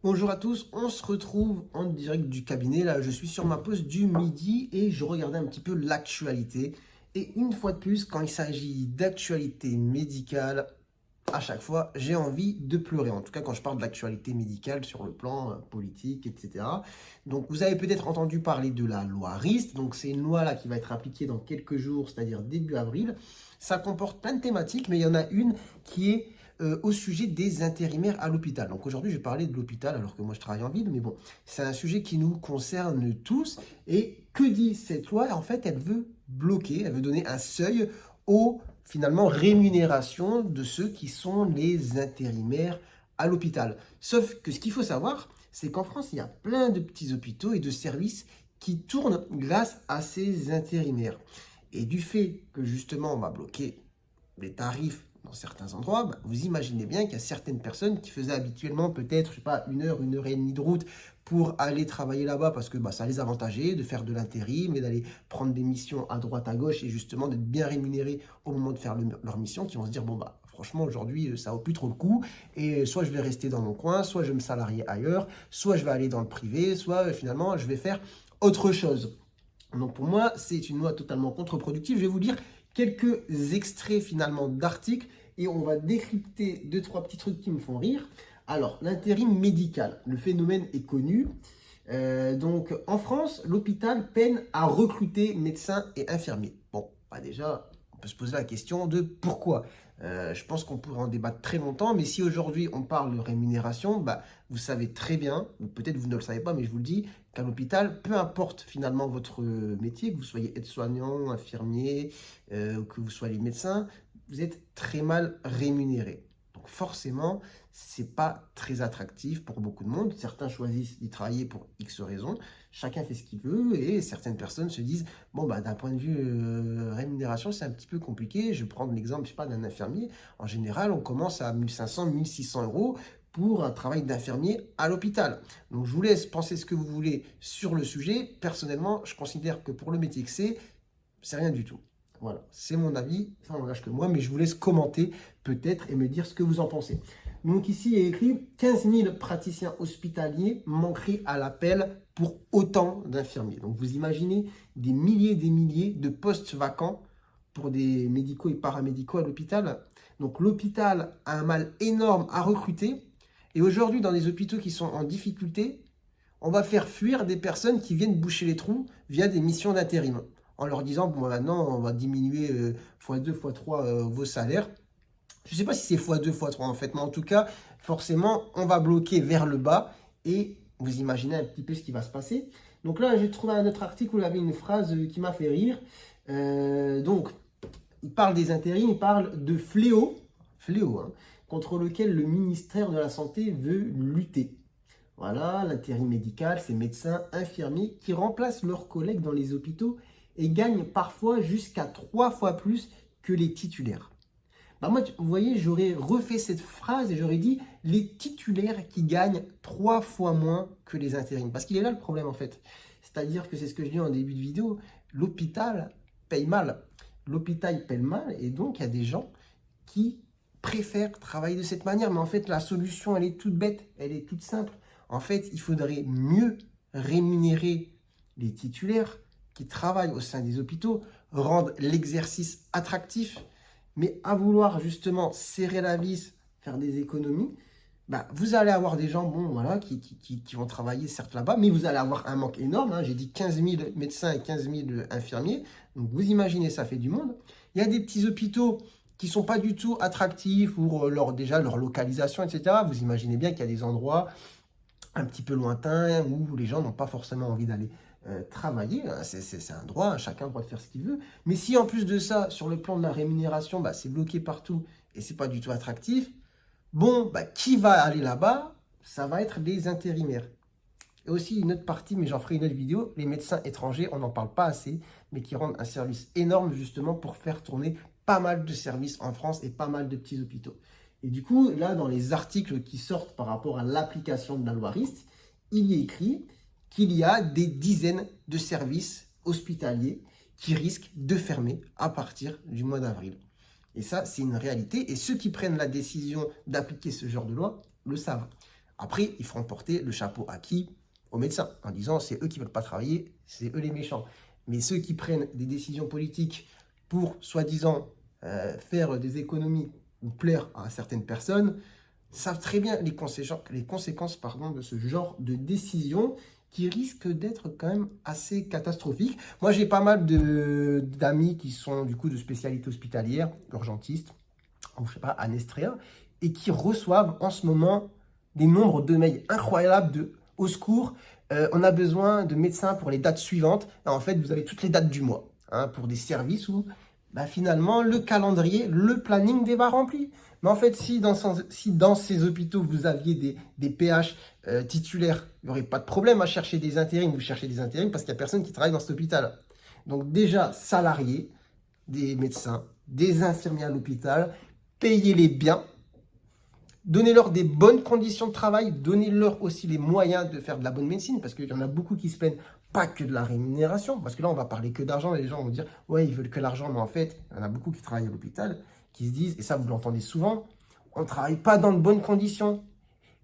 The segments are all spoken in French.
Bonjour à tous, on se retrouve en direct du cabinet. Là, je suis sur ma pause du midi et je regardais un petit peu l'actualité. Et une fois de plus, quand il s'agit d'actualité médicale, à chaque fois, j'ai envie de pleurer. En tout cas, quand je parle de l'actualité médicale sur le plan politique, etc. Donc, vous avez peut-être entendu parler de la loi RIST. Donc, c'est une loi là qui va être appliquée dans quelques jours, c'est-à-dire début avril. Ça comporte plein de thématiques, mais il y en a une qui est au sujet des intérimaires à l'hôpital. Donc aujourd'hui, je vais parler de l'hôpital alors que moi je travaille en ville, mais bon, c'est un sujet qui nous concerne tous. Et que dit cette loi? En fait, elle veut bloquer, elle veut donner un seuil aux finalement rémunérations de ceux qui sont les intérimaires à l'hôpital. Sauf que ce qu'il faut savoir, c'est qu'en France, il y a plein de petits hôpitaux et de services qui tournent grâce à ces intérimaires. Et du fait que justement, on va bloquer les tarifs dans certains endroits, vous imaginez bien qu'il y a certaines personnes qui faisaient habituellement peut-être, je sais pas, une heure et demie de route pour aller travailler là-bas parce que ça les avantageait de faire de l'intérim et d'aller prendre des missions à droite, à gauche et justement d'être bien rémunérés au moment de faire leur mission, qui vont se dire, bon franchement aujourd'hui ça vaut plus trop le coup et soit je vais rester dans mon coin, soit je vais me salarier ailleurs, soit je vais aller dans le privé, soit finalement je vais faire autre chose. Donc pour moi, c'est une loi totalement contre-productive. Je vais vous lire quelques extraits finalement d'articles et on va décrypter deux, trois petits trucs qui me font rire. Alors, l'intérim médical, le phénomène est connu. Donc en France, l'hôpital peine à recruter médecins et infirmiers. Bon, déjà, on peut se poser la question de pourquoi. Je pense qu'on pourrait en débattre très longtemps, mais si aujourd'hui on parle de rémunération, vous savez très bien, peut-être vous ne le savez pas, mais je vous le dis, qu'à l'hôpital, peu importe finalement votre métier, que vous soyez aide-soignant, infirmier, que vous soyez médecin, vous êtes très mal rémunéré. Donc forcément, c'est pas très attractif pour beaucoup de monde. Certains choisissent d'y travailler pour X raisons. Chacun fait ce qu'il veut et certaines personnes se disent d'un point de vue rémunération, c'est un petit peu compliqué. Je vais prendre l'exemple, je sais pas, d'un infirmier. En général, on commence à 1500, 1600 euros pour un travail d'infirmier à l'hôpital. Donc, je vous laisse penser ce que vous voulez sur le sujet. Personnellement, je considère que pour le métier que c'est rien du tout. Voilà, c'est mon avis, ça n'engage que moi, mais je vous laisse commenter peut-être et me dire ce que vous en pensez. Donc ici, il est écrit 15 000 praticiens hospitaliers manqueraient à l'appel pour autant d'infirmiers. Donc vous imaginez des milliers de postes vacants pour des médicaux et paramédicaux à l'hôpital. Donc l'hôpital a un mal énorme à recruter. Et aujourd'hui, dans les hôpitaux qui sont en difficulté, on va faire fuir des personnes qui viennent boucher les trous via des missions d'intérim, en leur disant, maintenant, on va diminuer x2, x3 vos salaires. Je ne sais pas si c'est x2, x3 en fait, mais en tout cas, forcément, on va bloquer vers le bas et vous imaginez un petit peu ce qui va se passer. Donc là, j'ai trouvé un autre article où il y avait une phrase qui m'a fait rire. Donc, il parle des intérims, il parle de fléau, contre lequel le ministère de la Santé veut lutter. Voilà, l'intérim médical, c'est médecins, infirmiers qui remplacent leurs collègues dans les hôpitaux et gagnent parfois jusqu'à 3 fois plus que les titulaires. Moi, vous voyez, j'aurais refait cette phrase et j'aurais dit les titulaires qui gagnent 3 fois moins que les intérims. Parce qu'il est là le problème en fait. C'est-à-dire que c'est ce que je dis en début de vidéo, l'hôpital paye mal. L'hôpital paye mal et donc il y a des gens qui préfèrent travailler de cette manière. Mais en fait, la solution, elle est toute bête, elle est toute simple. En fait, il faudrait mieux rémunérer les titulaires qui travaillent au sein des hôpitaux, rendre l'exercice attractif, mais à vouloir justement serrer la vis, faire des économies, vous allez avoir des gens qui vont travailler certes là-bas, mais vous allez avoir un manque énorme. J'ai dit 15 000 médecins et 15 000 infirmiers. Donc vous imaginez, ça fait du monde. Il y a des petits hôpitaux qui ne sont pas du tout attractifs pour leur localisation, etc. Vous imaginez bien qu'il y a des endroits un petit peu lointains où les gens n'ont pas forcément envie d'aller travailler. C'est un droit, chacun a le droit de faire ce qu'il veut. Mais si en plus de ça, sur le plan de la rémunération, c'est bloqué partout et c'est pas du tout attractif, qui va aller là-bas? Ça va être les intérimaires. Et aussi une autre partie, mais j'en ferai une autre vidéo, les médecins étrangers, on n'en parle pas assez, mais qui rendent un service énorme justement pour faire tourner pas mal de services en France et pas mal de petits hôpitaux. Et du coup, là, dans les articles qui sortent par rapport à l'application de la loi RIST, il y est écrit qu'il y a des dizaines de services hospitaliers qui risquent de fermer à partir du mois d'avril. Et ça, c'est une réalité. Et ceux qui prennent la décision d'appliquer ce genre de loi le savent. Après, ils feront porter le chapeau à qui? Aux médecins, en disant c'est eux qui ne veulent pas travailler, c'est eux les méchants. Mais ceux qui prennent des décisions politiques pour, soi-disant, faire des économies ou plaire à certaines personnes, savent très bien les conséquences de ce genre de décision qui risque d'être quand même assez catastrophique. Moi, j'ai pas mal d'amis qui sont du coup de spécialité hospitalière, urgentistes, ou je sais pas, anesthésiens, et qui reçoivent en ce moment des nombres de mails incroyables de au secours, on a besoin de médecins pour les dates suivantes. En fait, vous avez toutes les dates du mois hein, pour des services où finalement le calendrier, le planning n'est pas rempli. Mais en fait, si dans ces hôpitaux, vous aviez des PH titulaires, il n'y aurait pas de problème à chercher des intérims. Vous cherchez des intérims parce qu'il n'y a personne qui travaille dans cet hôpital. Donc déjà, salariés, des médecins, des infirmiers à l'hôpital, payez-les bien, donnez-leur des bonnes conditions de travail, donnez-leur aussi les moyens de faire de la bonne médecine, parce qu'il y en a beaucoup qui se plaignent pas que de la rémunération, parce que là, on va parler que d'argent, et les gens vont dire, ouais, ils veulent que l'argent, mais en fait, il y en a beaucoup qui travaillent à l'hôpital, qui se disent, et ça, vous l'entendez souvent, on ne travaille pas dans de bonnes conditions,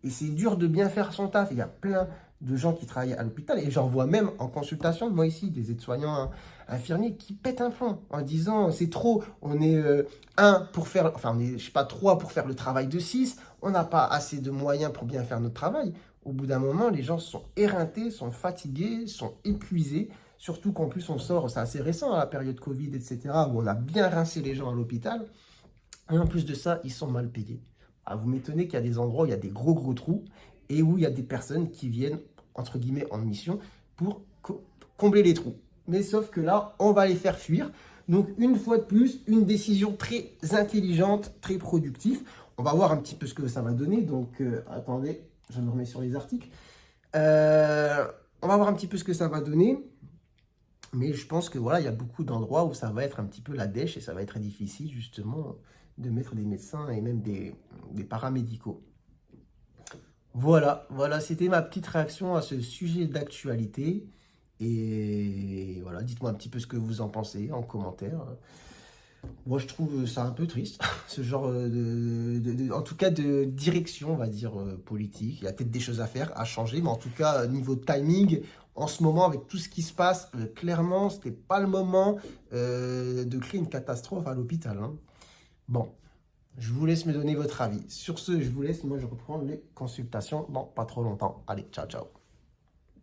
et c'est dur de bien faire son taf. Il y a plein de gens qui travaillent à l'hôpital, et j'en vois même en consultation, moi ici, des aides-soignants infirmiers qui pètent un plomb en disant, c'est trop, on est on est, je sais pas, 3 pour faire le travail de 6, on n'a pas assez de moyens pour bien faire notre travail. Au bout d'un moment, les gens sont éreintés, sont fatigués, sont épuisés, surtout qu'en plus on sort, c'est assez récent, la période Covid, etc., où on a bien rincé les gens à l'hôpital, et en plus de ça, ils sont mal payés. Vous m'étonnez qu'il y a des endroits où il y a des gros trous et où il y a des personnes qui viennent, entre guillemets, en mission pour combler les trous. Mais sauf que là, on va les faire fuir. Donc, une fois de plus, une décision très intelligente, très productive. On va voir un petit peu ce que ça va donner. Donc, attendez, je me remets sur les articles. On va voir un petit peu ce que ça va donner. Mais je pense que voilà, il y a beaucoup d'endroits où ça va être un petit peu la dèche et ça va être très difficile, justement, de mettre des médecins et même des paramédicaux. Voilà, c'était ma petite réaction à ce sujet d'actualité. Et voilà, dites-moi un petit peu ce que vous en pensez en commentaire. Moi, je trouve ça un peu triste, ce genre en tout cas, de direction, on va dire, politique. Il y a peut-être des choses à faire, à changer, mais en tout cas, niveau timing, en ce moment, avec tout ce qui se passe, clairement, ce n'était pas le moment de créer une catastrophe à l'hôpital. Hein. Bon, je vous laisse me donner votre avis. Sur ce, je vous laisse, moi je reprends les consultations dans pas trop longtemps. Allez, ciao, ciao.